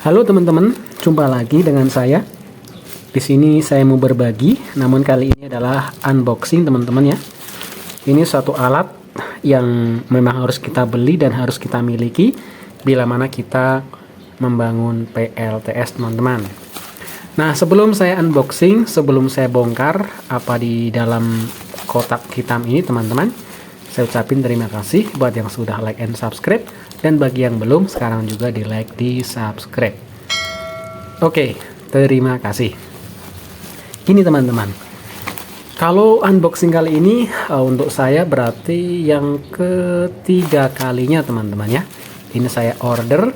Halo teman-teman, jumpa lagi dengan saya. Di sini saya mau berbagi, namun kali ini adalah unboxing teman-teman ya. Ini suatu alat yang memang harus kita beli dan harus kita miliki bila mana kita membangun PLTS teman-teman. Nah, sebelum saya unboxing, sebelum saya bongkar apa di dalam kotak hitam ini teman-teman, saya ucapin terima kasih buat yang sudah like and subscribe, dan bagi yang belum, sekarang juga di like, di subscribe. Oke, terima kasih. Ini teman-teman, kalau unboxing kali ini untuk saya berarti yang ketiga kalinya teman-teman ya. Ini saya order.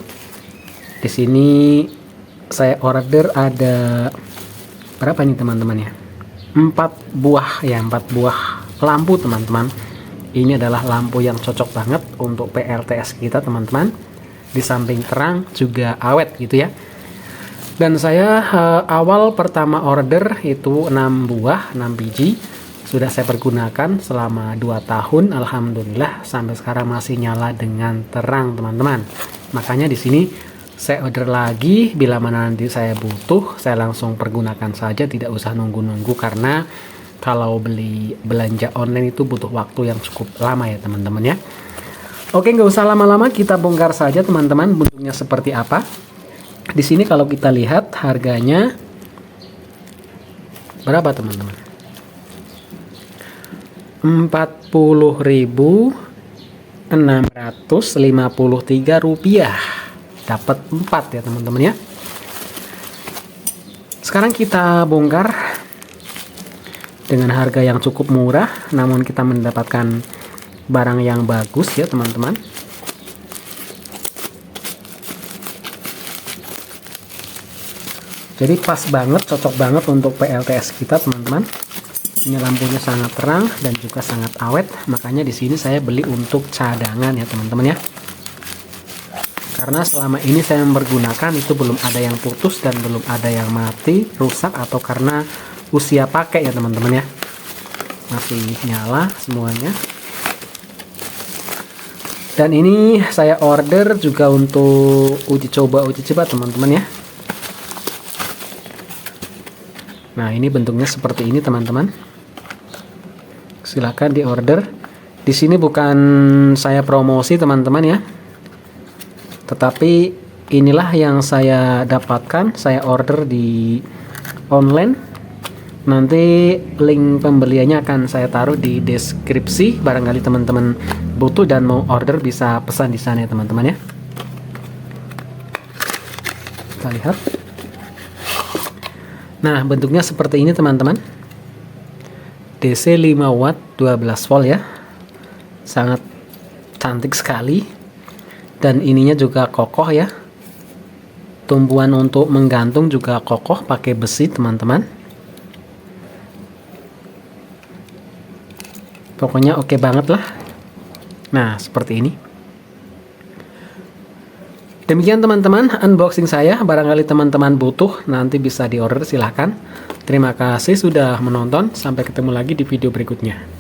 Di sini saya order ada berapa nih teman-teman ya? 4 buah lampu teman-teman. Ini adalah lampu yang cocok banget untuk PLTS kita teman-teman. Di samping terang juga awet gitu ya. Dan saya awal pertama order itu 6 biji. Sudah saya pergunakan selama 2 tahun. Alhamdulillah sampai sekarang masih nyala dengan terang teman-teman. Makanya di sini saya order lagi, bila mana nanti saya butuh, saya langsung pergunakan saja, tidak usah nunggu-nunggu, karena kalau beli belanja online itu butuh waktu yang cukup lama ya teman-teman ya. Oke, nggak usah lama-lama, kita bongkar saja teman-teman bentuknya seperti apa. Di sini kalau kita lihat harganya berapa teman-teman? 40.653 rupiah. Dapat 4 ya teman-teman ya. Sekarang kita bongkar dengan harga yang cukup murah, namun kita mendapatkan barang yang bagus ya teman-teman. Jadi pas banget, cocok banget untuk PLTS kita teman-teman. Ini lampunya sangat terang dan juga sangat awet, makanya di sini saya beli untuk cadangan ya teman-teman ya. Karena selama ini saya mempergunakan itu belum ada yang putus dan belum ada yang mati, rusak, atau karena usia pakai ya teman-teman ya. Masih nyala semuanya. Dan ini saya order juga untuk uji coba teman-teman ya. Nah, ini bentuknya seperti ini teman-teman. Silahkan di order. Di sini bukan saya promosi teman-teman ya, tetapi inilah yang saya dapatkan. Saya order di online. Nanti link pembeliannya akan saya taruh di deskripsi. Barangkali teman-teman butuh dan mau order bisa pesan di sana ya teman-teman ya. Kita lihat. Nah, bentuknya seperti ini teman-teman. DC 5 watt 12 volt ya. Sangat cantik sekali. Dan ininya juga kokoh ya. Tumpuan untuk menggantung juga kokoh, pakai besi teman-teman. Pokoknya oke banget lah. Nah, seperti ini. Demikian teman-teman unboxing saya. Barangkali teman-teman butuh, nanti bisa diorder, silahkan. Terima kasih sudah menonton. Sampai ketemu lagi di video berikutnya.